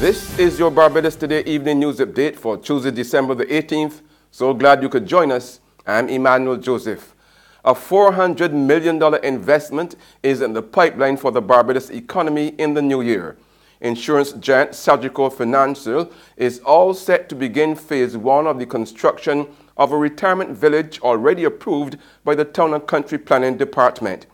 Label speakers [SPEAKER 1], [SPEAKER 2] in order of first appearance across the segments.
[SPEAKER 1] This is your Barbados Today Evening News Update for Tuesday, December the 18th. So glad you could join us. I'm Emmanuel Joseph. A $400 million investment is in the pipeline for the Barbados economy in the new year. Insurance giant Sagicor Financial is all set to begin phase 1 of the construction of a retirement village already approved by the Town and Country Planning Department.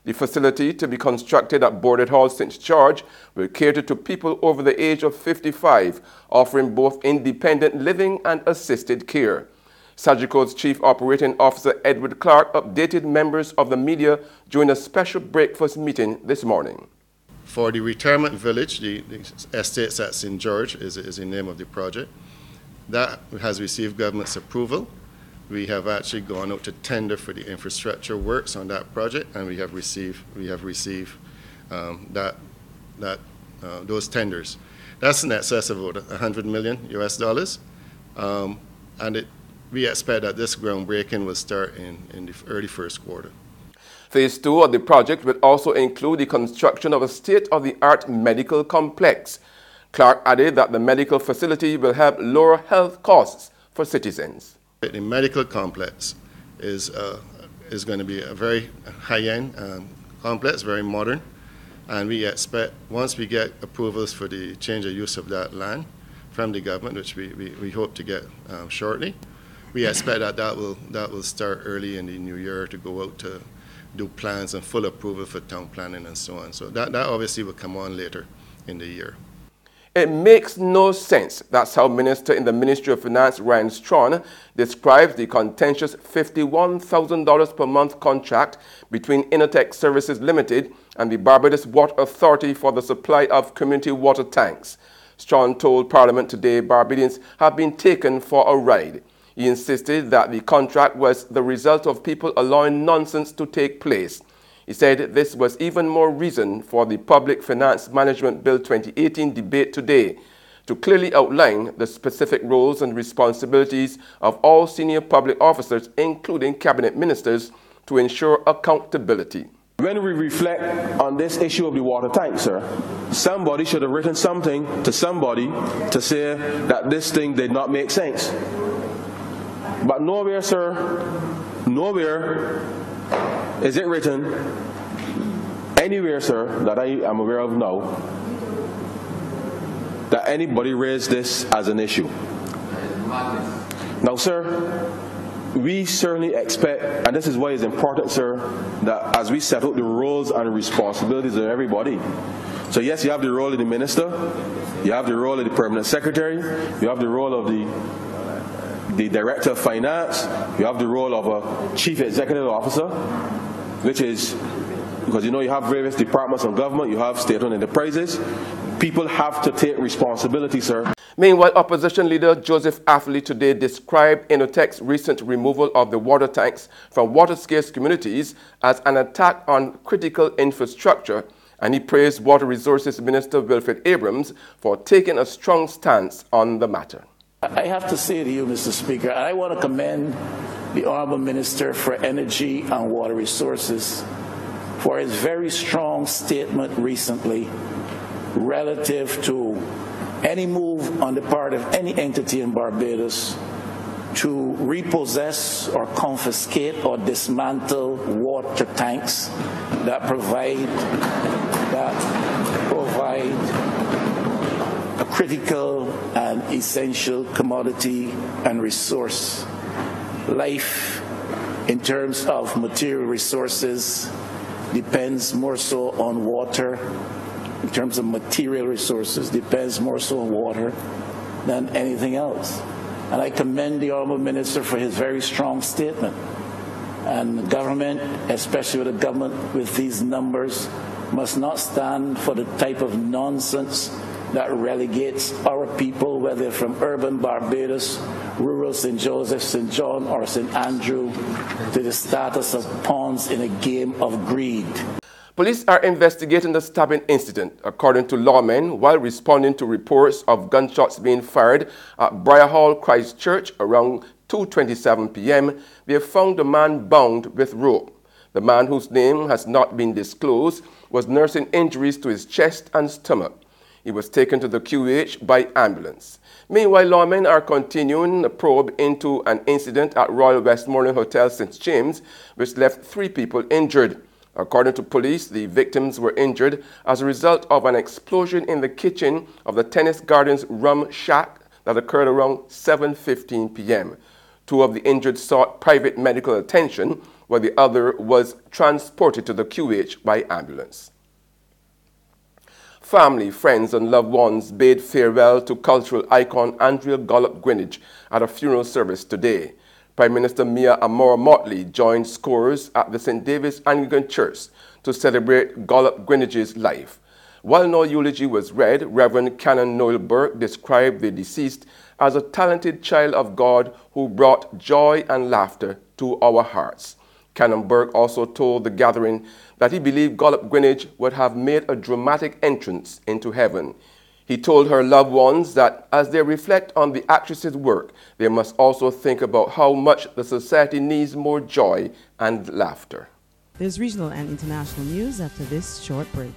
[SPEAKER 1] The facility, to be constructed at Boarded Hall St. George, will cater to people over the age of 55, offering both independent living and assisted care. Sagicor's Chief Operating Officer Edward Clark updated members of the media during a special breakfast meeting this morning.
[SPEAKER 2] For the retirement village, the estates at St. George is the name of the project. That has received government's approval. We have actually gone out to tender for the infrastructure works on that project, and we have received those tenders. That's in excess of about $100 million US, and we expect that this groundbreaking will start in the early first quarter.
[SPEAKER 1] Phase 2 of the project will also include the construction of a state-of-the-art medical complex. Clark added that the medical facility will help lower health costs for citizens.
[SPEAKER 2] The medical complex is going to be a very high-end complex, very modern, and we expect once we get approvals for the change of use of that land from the government, which we hope to get shortly, we expect that will start early in the new year to go out to do plans and full approval for town planning and so on. So that obviously will come on later in the year.
[SPEAKER 1] It makes no sense. That's how Minister in the Ministry of Finance, Ryan Strawn, describes the contentious $51,000 per month contract between Innotech Services Limited and the Barbados Water Authority for the supply of community water tanks. Strawn told Parliament today Barbadians have been taken for a ride. He insisted that the contract was the result of people allowing nonsense to take place. He said this was even more reason for the Public Finance Management Bill 2018 debate today to clearly outline the specific roles and responsibilities of all senior public officers, including cabinet ministers, to ensure accountability.
[SPEAKER 3] When we reflect on this issue of the water tank, sir, somebody should have written something to somebody to say that this thing did not make sense. But nowhere, sir, nowhere is it written anywhere, sir, that I am aware of now, that anybody raised this as an issue. Now, sir, we certainly expect, and this is why it's important, sir, that as we set out the roles and responsibilities of everybody. So yes, you have the role of the minister, you have the role of the permanent secretary, you have the role of the director of finance, you have the role of a chief executive officer, which is, because you know you have various departments of government, you have state-owned enterprises. People have to take responsibility, sir.
[SPEAKER 1] Meanwhile, opposition leader Joseph Affley today described Innotech's recent removal of the water tanks from water-scarce communities as an attack on critical infrastructure, and he praised Water Resources Minister Wilfred Abrams for taking a strong stance on the matter.
[SPEAKER 4] I have to say to you, Mr. Speaker, I want to commend the Honourable Minister for Energy and Water Resources for his very strong statement recently relative to any move on the part of any entity in Barbados to repossess or confiscate or dismantle water tanks that provide a critical and essential commodity and resource. Life, in terms of material resources, depends more so on water. In terms of material resources, depends more so on water than anything else. And I commend the Honourable Minister for his very strong statement. And the government, especially with a government with these numbers, must not stand for the type of nonsense that relegates our people, whether from urban Barbados, rural St. Joseph, St. John, or St. Andrew, to the status of pawns in a game of greed.
[SPEAKER 1] Police are investigating the stabbing incident, according to lawmen, while responding to reports of gunshots being fired at Briar Hall Christchurch around 2:27 p.m. They found a man bound with rope. The man, whose name has not been disclosed, was nursing injuries to his chest and stomach. He was taken to the QH by ambulance. Meanwhile, lawmen are continuing a probe into an incident at Royal Westmoreland Hotel St. James, which left 3 people injured. According to police, the victims were injured as a result of an explosion in the kitchen of the Tennis Gardens Rum Shack that occurred around 7:15 p.m. 2 of the injured sought private medical attention, while the other was transported to the QH by ambulance. Family, friends, and loved ones bade farewell to cultural icon Andrea Gollop-Greenidge at a funeral service today. Prime Minister Mia Amora-Motley joined scores at the St. David's Anglican Church to celebrate Gollop-Greenidge's life. While no eulogy was read, Reverend Canon Noel Burke described the deceased as a talented child of God who brought joy and laughter to our hearts. Canon Burke also told the gathering that he believed Gollop-Greenidge would have made a dramatic entrance into heaven. He told her loved ones that as they reflect on the actress's work, they must also think about how much the society needs more joy and laughter.
[SPEAKER 5] There's regional and international news after this short break.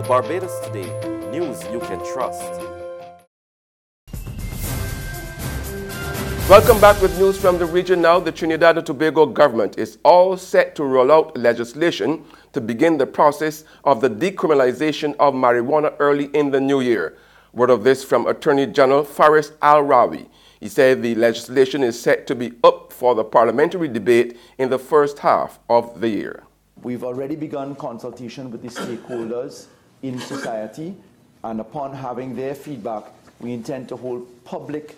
[SPEAKER 6] Barbados Today, news you can trust.
[SPEAKER 1] Welcome back with news from the region now. The Trinidad and Tobago government is all set to roll out legislation to begin the process of the decriminalization of marijuana early in the new year. Word of this from Attorney General Faris Al-Rawi. He said the legislation is set to be up for the parliamentary debate in the first half of the year.
[SPEAKER 7] We've already begun consultation with the stakeholders in society, and upon having their feedback, we intend to hold public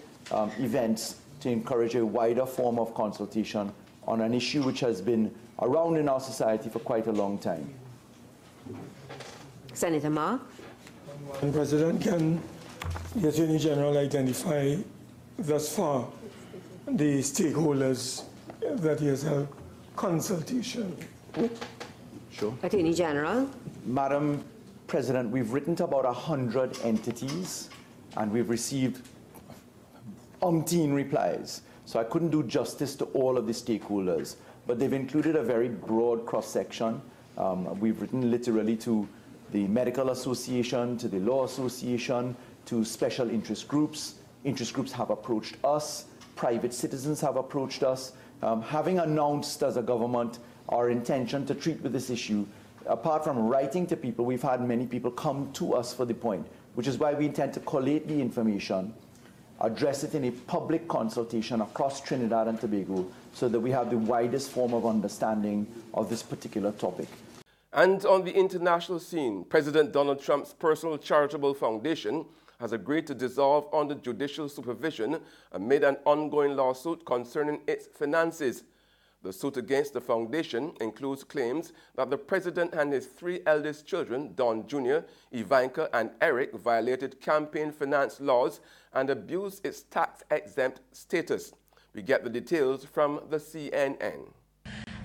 [SPEAKER 7] events to encourage a wider form of consultation on an issue which has been around in our society for quite a long time.
[SPEAKER 8] Senator Ma.
[SPEAKER 9] Madam President, can the Attorney General identify thus far the stakeholders that he has held consultation with?
[SPEAKER 7] Sure.
[SPEAKER 8] Attorney General.
[SPEAKER 7] Madam President, we've written to about 100 entities and we've received umpteen replies. So I couldn't do justice to all of the stakeholders, but they've included a very broad cross-section. We've written literally to the Medical Association, to the Law Association, to special interest groups. Interest groups have approached us. Private citizens have approached us. Having announced as a government our intention to treat with this issue, apart from writing to people, we've had many people come to us for the point, which is why we intend to collate the information, address it in a public consultation across Trinidad and Tobago so that we have the widest form of understanding of this particular topic.
[SPEAKER 1] And on the international scene, President Donald Trump's personal charitable foundation has agreed to dissolve under judicial supervision amid an ongoing lawsuit concerning its finances. The suit against the foundation includes claims that the president and his 3 eldest children, Don Jr., Ivanka, and Eric, violated campaign finance laws and abused its tax-exempt status. We get the details from the CNN.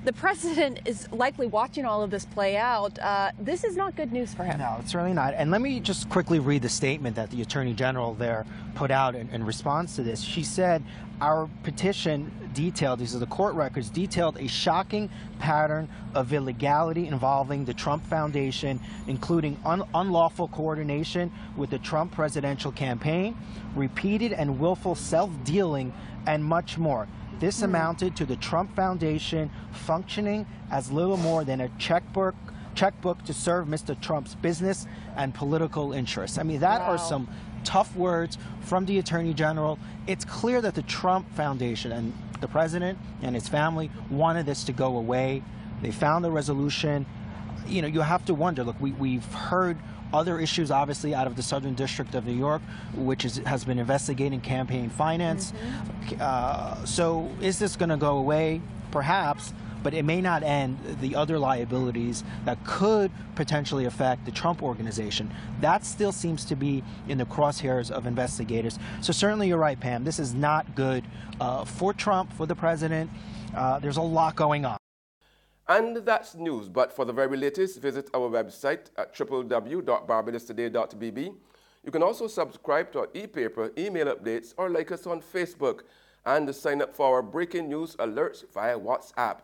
[SPEAKER 10] The president is likely watching all of this play out. This is not good news for him.
[SPEAKER 11] No, it's certainly not. And let me just quickly read the statement that the Attorney General there put out in response to this. She said, our petition detailed, these are the court records, detailed a shocking pattern of illegality involving the Trump Foundation, including unlawful coordination with the Trump presidential campaign, repeated and willful self-dealing, and much more. This amounted to the Trump Foundation functioning as little more than a checkbook to serve Mr. Trump's business and political interests. I mean, that are some tough words from the Attorney General. It's clear that the Trump Foundation and the president and his family wanted this to go away. They found a resolution. You know, you have to wonder, look, we've heard other issues, obviously, out of the Southern District of New York, which has been investigating campaign finance. So is this going to go away? Perhaps. but it may not end the other liabilities that could potentially affect the Trump organization. That still seems to be in the crosshairs of investigators. So certainly you're right, Pam. This is not good for Trump, for the president. There's a lot going on.
[SPEAKER 1] And that's news, but for the very latest, visit our website at www.barbadostoday.bb. You can also subscribe to our e-paper, email updates, or like us on Facebook, and sign up for our breaking news alerts via WhatsApp.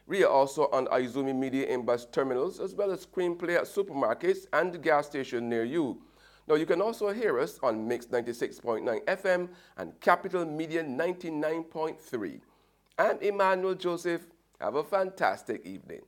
[SPEAKER 1] We are also on Izumi Media in bus terminals, as well as Screenplay at supermarkets and gas stations near you. Now, you can also hear us on Mix 96.9 FM and Capital Media 99.3. I'm Emmanuel Joseph. Have a fantastic evening.